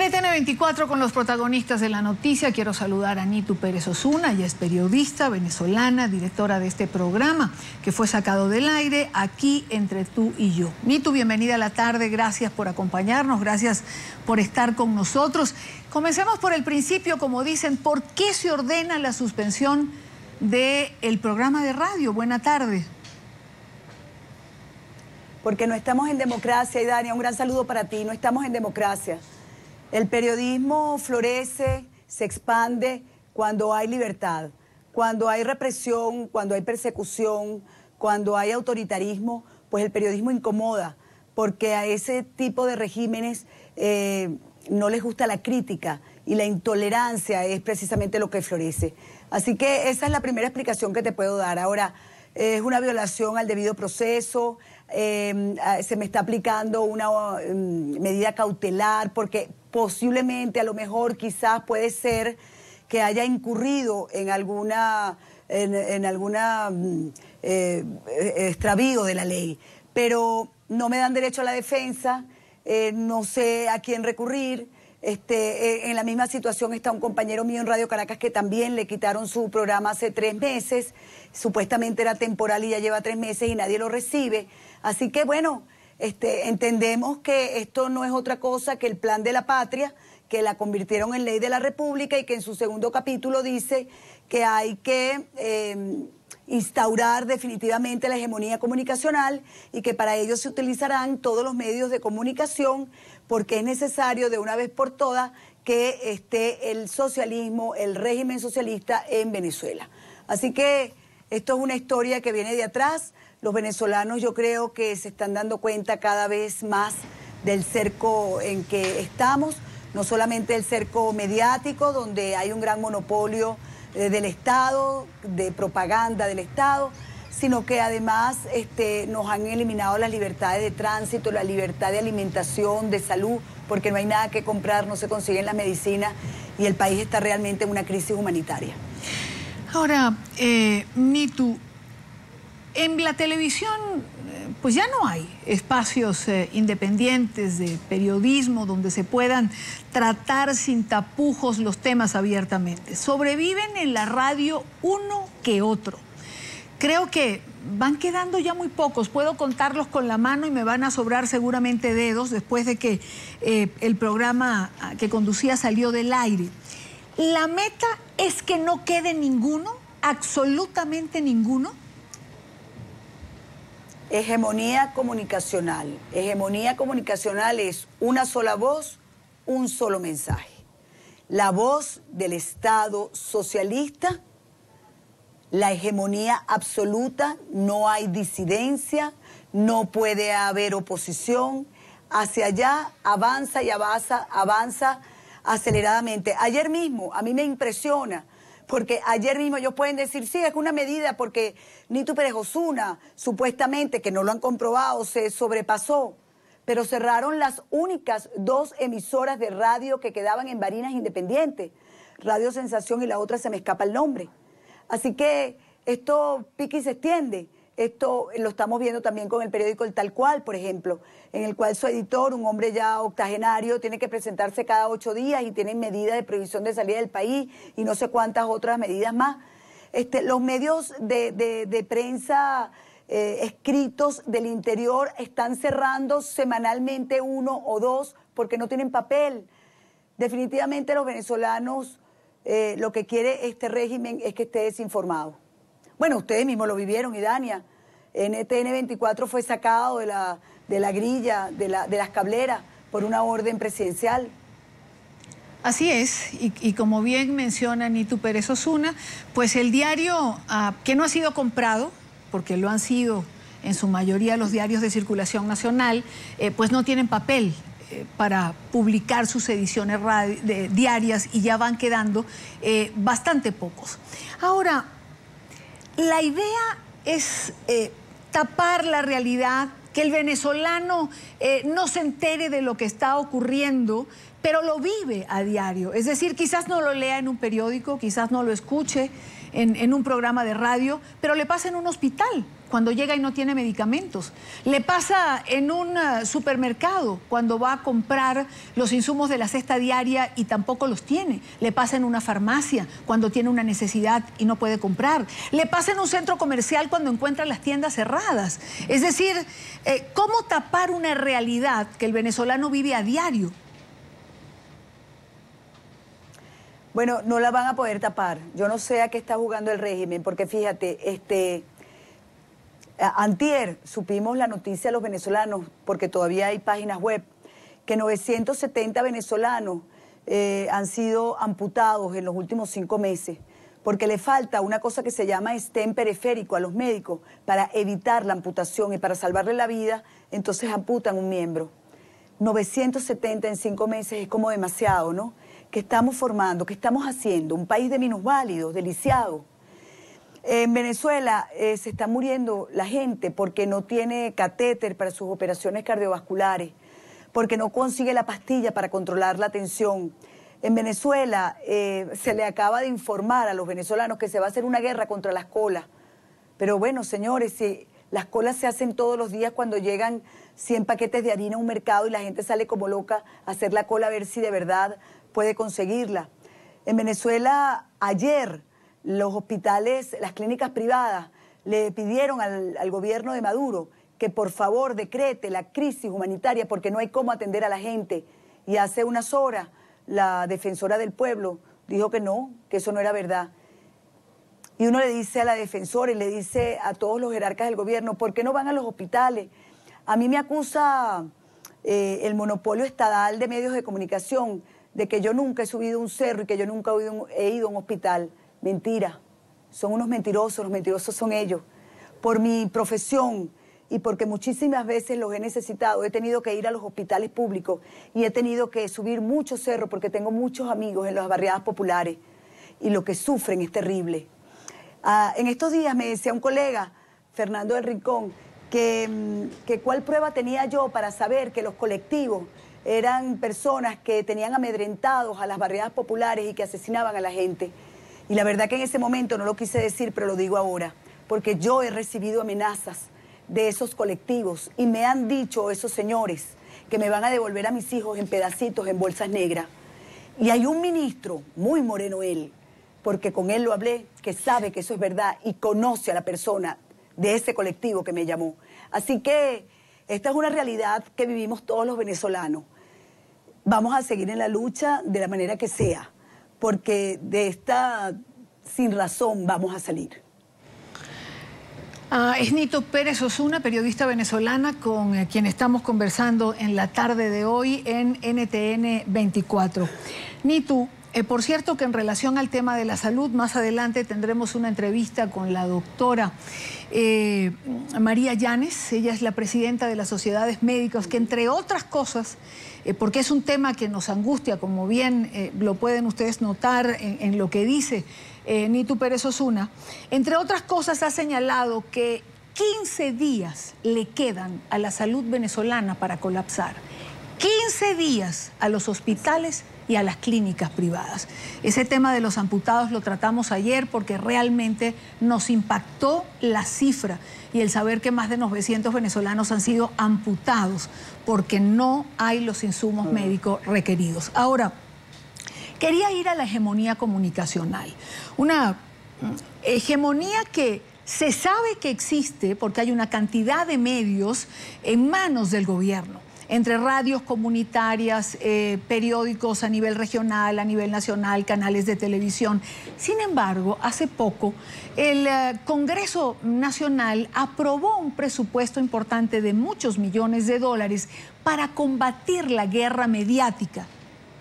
NTN 24 con los protagonistas de la noticia. Quiero saludar a Nitu Pérez Osuna, ella es periodista venezolana, directora de este programa que fue sacado del aire, Aquí entre tú y yo. Nitu, bienvenida a la tarde, gracias por acompañarnos, gracias por estar con nosotros. Comencemos por el principio, como dicen, ¿por qué se ordena la suspensión del programa de radio? Buena tarde. Porque no estamos en democracia, y Dania, un gran saludo para ti, no estamos en democracia. El periodismo florece, se expande cuando hay libertad, cuando hay represión, cuando hay persecución, cuando hay autoritarismo, pues el periodismo incomoda, porque a ese tipo de regímenes no les gusta la crítica y la intolerancia es precisamente lo que florece. Así que esa es la primera explicación que te puedo dar. Ahora, es una violación al debido proceso, se me está aplicando una medida cautelar porque posiblemente, a lo mejor, quizás puede ser que haya incurrido en alguna extravío de la ley, pero no me dan derecho a la defensa, no sé a quién recurrir. En la misma situación está un compañero mío en Radio Caracas que también le quitaron su programa hace 3 meses, supuestamente era temporal y ya lleva 3 meses y nadie lo recibe. Así que bueno, entendemos que esto no es otra cosa que el plan de la patria, que la convirtieron en ley de la República y que en su segundo capítulo dice que hay que instaurar definitivamente la hegemonía comunicacional y que para ello se utilizarán todos los medios de comunicación porque es necesario de una vez por todas que esté el socialismo, el régimen socialista en Venezuela. Así que esto es una historia que viene de atrás. Los venezolanos yo creo que se están dando cuenta cada vez más del cerco en que estamos, no solamente el cerco mediático, donde hay un gran monopolio del Estado, de propaganda del Estado, sino que además nos han eliminado las libertades de tránsito, la libertad de alimentación, de salud, porque no hay nada que comprar, no se consiguen las medicinas y el país está realmente en una crisis humanitaria. Ahora, Nitu, en la televisión pues ya no hay espacios independientes de periodismo donde se puedan tratar sin tapujos los temas abiertamente. Sobreviven en la radio uno que otro. Creo que van quedando ya muy pocos, puedo contarlos con la mano y me van a sobrar seguramente dedos después de que el programa que conducía salió del aire. La meta es que no quede ninguno, absolutamente ninguno. Hegemonía comunicacional. Hegemonía comunicacional es una sola voz, un solo mensaje. La voz del Estado socialista, la hegemonía absoluta, no hay disidencia, no puede haber oposición. Hacia allá avanza y avanza aceleradamente. Ayer mismo, a mí me impresiona, porque ayer mismo ellos pueden decir, sí, es una medida porque Nitu Pérez Osuna, supuestamente, que no lo han comprobado, se sobrepasó, pero cerraron las únicas 2 emisoras de radio que quedaban en Barinas Independiente, Radio Sensación y la otra se me escapa el nombre. Así que esto pica y se extiende. Esto lo estamos viendo también con el periódico El Tal Cual, por ejemplo, en el cual su editor, un hombre ya octogenario, tiene que presentarse cada 8 días y tienen medidas de prohibición de salida del país y no sé cuántas otras medidas más. Los medios de prensa escritos del interior están cerrando semanalmente 1 o 2 porque no tienen papel. Definitivamente los venezolanos lo que quiere este régimen es que esté desinformado. Bueno, ustedes mismos lo vivieron, y Dania, NTN 24 fue sacado de la grilla, de las cableras, por una orden presidencial. Así es, y como bien menciona Nitu Pérez Osuna, pues el diario que no ha sido comprado, porque lo han sido en su mayoría los diarios de circulación nacional, pues no tienen papel para publicar sus ediciones diarias y ya van quedando bastante pocos. Ahora, la idea es tapar la realidad, que el venezolano no se entere de lo que está ocurriendo, pero lo vive a diario. Es decir, quizás no lo lea en un periódico, quizás no lo escuche en un programa de radio, pero le pasa en un hospital cuando llega y no tiene medicamentos. Le pasa en un supermercado cuando va a comprar los insumos de la cesta diaria y tampoco los tiene. Le pasa en una farmacia cuando tiene una necesidad y no puede comprar. Le pasa en un centro comercial cuando encuentra las tiendas cerradas. Es decir, ¿cómo tapar una realidad que el venezolano vive a diario? Bueno, no la van a poder tapar. Yo no sé a qué está jugando el régimen, porque fíjate, antier supimos la noticia a los venezolanos, porque todavía hay páginas web, que 970 venezolanos han sido amputados en los últimos 5 meses, porque le falta una cosa que se llama stent periférico a los médicos para evitar la amputación y para salvarle la vida, entonces amputan un miembro. 970 en 5 meses es como demasiado, ¿no? ¿Qué estamos formando? ¿Qué estamos haciendo? Un país de minusválidos, de lisiados. En Venezuela se está muriendo la gente porque no tiene catéter para sus operaciones cardiovasculares, porque no consigue la pastilla para controlar la tensión. En Venezuela se le acaba de informar a los venezolanos que se va a hacer una guerra contra las colas. Pero bueno, señores, si las colas se hacen todos los días cuando llegan 100 paquetes de harina a un mercado y la gente sale como loca a hacer la cola a ver si de verdad puede conseguirla. En Venezuela, ayer, los hospitales, las clínicas privadas, le pidieron al gobierno de Maduro que por favor decrete la crisis humanitaria porque no hay cómo atender a la gente. Y hace unas horas, la defensora del pueblo dijo que no, que eso no era verdad. Y uno le dice a la defensora y le dice a todos los jerarcas del gobierno, ¿por qué no van a los hospitales? A mí me acusa el monopolio estatal de medios de comunicación de que yo nunca he subido un cerro y que yo nunca he ido a un hospital. Mentira, son unos mentirosos, los mentirosos son ellos. Por mi profesión y porque muchísimas veces los he necesitado, he tenido que ir a los hospitales públicos y he tenido que subir muchos cerros porque tengo muchos amigos en las barriadas populares y lo que sufren es terrible. En estos días me decía un colega, Fernando del Rincón, que cuál prueba tenía yo para saber que los colectivos eran personas que tenían amedrentados a las barriadas populares y que asesinaban a la gente. Y la verdad que en ese momento no lo quise decir, pero lo digo ahora, porque yo he recibido amenazas de esos colectivos y me han dicho esos señores que me van a devolver a mis hijos en pedacitos, en bolsas negras. Y hay un ministro, muy moreno él, porque con él lo hablé, que sabe que eso es verdad y conoce a la persona de ese colectivo que me llamó. Así que esta es una realidad que vivimos todos los venezolanos. Vamos a seguir en la lucha de la manera que sea, porque de esta sin razón vamos a salir. Es Nito Pérez Osuna, periodista venezolana, con quien estamos conversando en la tarde de hoy en NTN 24. Nito, por cierto que en relación al tema de la salud, más adelante tendremos una entrevista con la doctora María Llanes. Ella es la presidenta de las sociedades médicas, que entre otras cosas, porque es un tema que nos angustia, como bien lo pueden ustedes notar en lo que dice Nito Pérez Osuna, entre otras cosas ha señalado que 15 días le quedan a la salud venezolana para colapsar. 15 días a los hospitales y a las clínicas privadas. Ese tema de los amputados lo tratamos ayer porque realmente nos impactó la cifra y el saber que más de 900 venezolanos han sido amputados porque no hay los insumos médicos requeridos. Ahora, quería ir a la hegemonía comunicacional. Una hegemonía que se sabe que existe porque hay una cantidad de medios en manos del gobierno, entre radios comunitarias, periódicos a nivel regional, a nivel nacional, canales de televisión. Sin embargo, hace poco el Congreso Nacional aprobó un presupuesto importante de muchos millones de dólares para combatir la guerra mediática.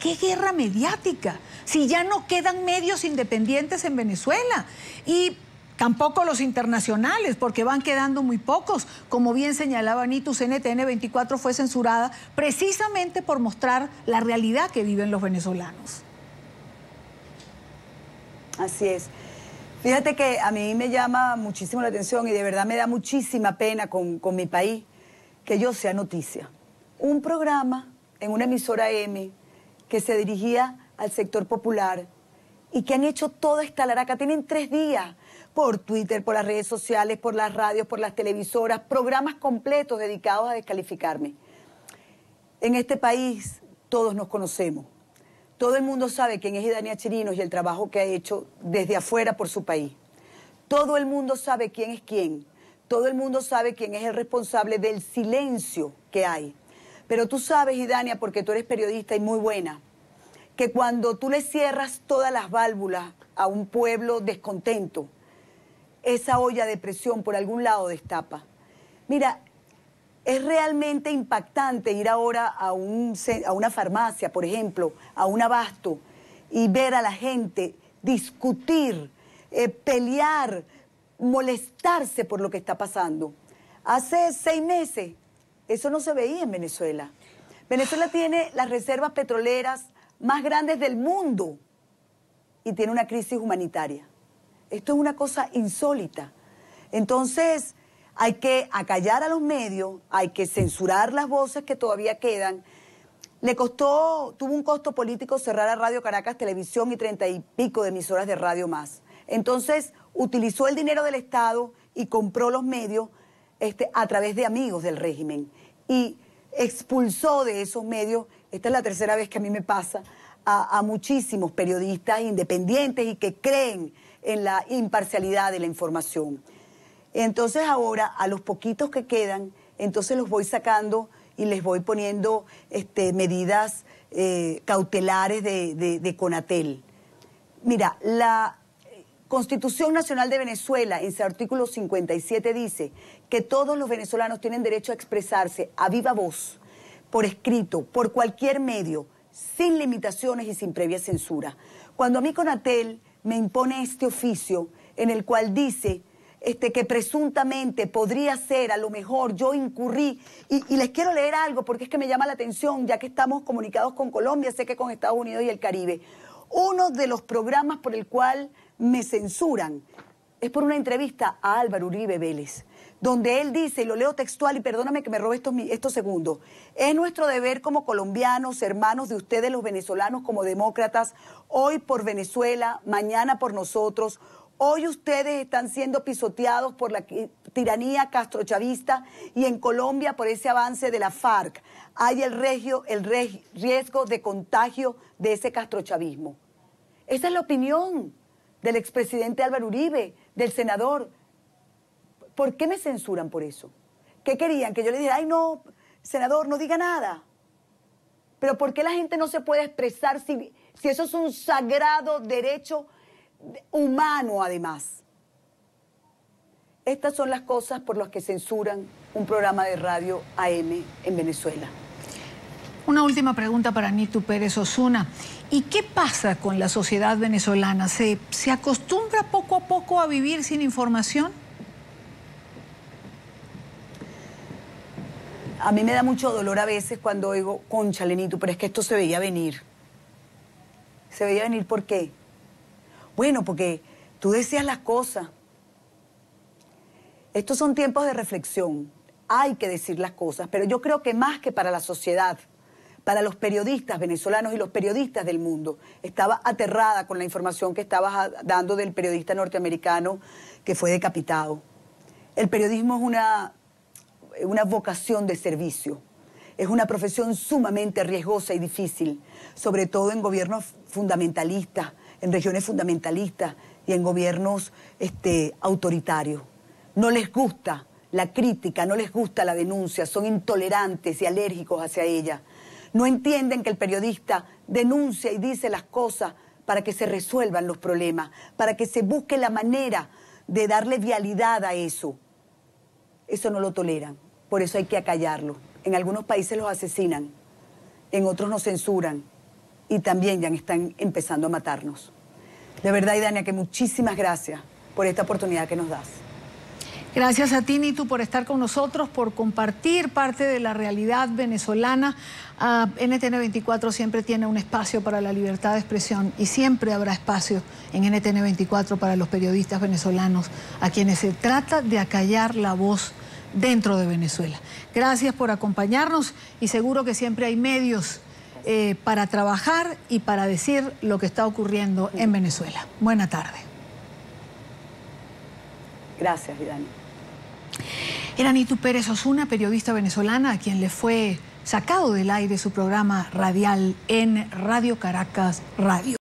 ¿Qué guerra mediática? Si ya no quedan medios independientes en Venezuela y tampoco los internacionales, porque van quedando muy pocos. Como bien señalaba Nito, NTN 24 fue censurada precisamente por mostrar la realidad que viven los venezolanos. Así es. Fíjate que a mí me llama muchísimo la atención y de verdad me da muchísima pena con mi país que yo sea noticia. Un programa en una emisora M que se dirigía al sector popular y que han hecho toda esta laraca. Tienen 3 días. por Twitter, por las redes sociales, por las radios, por las televisoras, programas completos dedicados a descalificarme. En este país todos nos conocemos. Todo el mundo sabe quién es Idania Chirinos y el trabajo que ha hecho desde afuera por su país. Todo el mundo sabe quién es quién. Todo el mundo sabe quién es el responsable del silencio que hay. Pero tú sabes, Idania, porque tú eres periodista y muy buena, que cuando tú le cierras todas las válvulas a un pueblo descontento, esa olla de presión por algún lado destapa. Mira, es realmente impactante ir ahora a una farmacia, por ejemplo, a un abasto, y ver a la gente discutir, pelear, molestarse por lo que está pasando. Hace 6 meses eso no se veía en Venezuela. Venezuela tiene las reservas petroleras más grandes del mundo y tiene una crisis humanitaria. Esto es una cosa insólita. Entonces, hay que acallar a los medios, hay que censurar las voces que todavía quedan. Tuvo un costo político cerrar a Radio Caracas Televisión y 30 y pico de emisoras de radio más. Entonces, utilizó el dinero del Estado y compró los medios a través de amigos del régimen. Y expulsó de esos medios, esta es la 3ª vez que a mí me pasa, a muchísimos periodistas independientes y que creen en la imparcialidad de la información. Entonces ahora, a los poquitos que quedan, entonces los voy sacando y les voy poniendo medidas cautelares de Conatel. Mira, la Constitución Nacional de Venezuela, en su artículo 57, dice que todos los venezolanos tienen derecho a expresarse a viva voz, por escrito, por cualquier medio, sin limitaciones y sin previa censura. Cuando a mí Conatel me impone este oficio en el cual dice que presuntamente podría ser, a lo mejor yo incurrí, y les quiero leer algo porque es que me llama la atención, ya que estamos comunicados con Colombia, sé que con Estados Unidos y el Caribe. Uno de los programas por el cual me censuran es por una entrevista a Álvaro Uribe Vélez, donde él dice, y lo leo textual, y perdóname que me robe estos segundos, es nuestro deber como colombianos, hermanos de ustedes los venezolanos como demócratas, hoy por Venezuela, mañana por nosotros. Hoy ustedes están siendo pisoteados por la tiranía castrochavista y en Colombia por ese avance de la FARC. Hay el riesgo de contagio de ese castrochavismo. Esa es la opinión del expresidente Álvaro Uribe, del senador. ¿Por qué me censuran por eso? ¿Qué querían? Que yo le dijera, ay no, senador, no diga nada. Pero ¿por qué la gente no se puede expresar si eso es un sagrado derecho humano además? Estas son las cosas por las que censuran un programa de radio AM en Venezuela. Una última pregunta para Nitu Pérez Osuna. ¿Y qué pasa con la sociedad venezolana? ¿Se acostumbra poco a poco a vivir sin información? A mí me da mucho dolor a veces cuando oigo, cónchale, Nitu, pero es que esto se veía venir. ¿Se veía venir por qué? Bueno, porque tú decías las cosas. Estos son tiempos de reflexión. Hay que decir las cosas, pero yo creo que más que para la sociedad, para los periodistas venezolanos y los periodistas del mundo. Estaba aterrada con la información que estabas dando del periodista norteamericano que fue decapitado. El periodismo es una vocación de servicio. Es una profesión sumamente riesgosa y difícil, sobre todo en gobiernos fundamentalistas, en regiones fundamentalistas y en gobiernos autoritarios. No les gusta la crítica, no les gusta la denuncia, son intolerantes y alérgicos hacia ella. No entienden que el periodista denuncia y dice las cosas para que se resuelvan los problemas, para que se busque la manera de darle vialidad a eso. Eso no lo toleran, por eso hay que acallarlo. En algunos países los asesinan, en otros nos censuran y también ya están empezando a matarnos. De verdad, Idania, que muchísimas gracias por esta oportunidad que nos das. Gracias a ti, Nitu, por estar con nosotros, por compartir parte de la realidad venezolana. NTN 24 siempre tiene un espacio para la libertad de expresión y siempre habrá espacio en NTN 24 para los periodistas venezolanos a quienes se trata de acallar la voz dentro de Venezuela. Gracias por acompañarnos y seguro que siempre hay medios para trabajar y para decir lo que está ocurriendo en Venezuela. Buena tarde. Gracias, Vidani. Era Nitu Pérez Osuna, periodista venezolana, a quien le fue sacado del aire su programa radial en Radio Caracas Radio.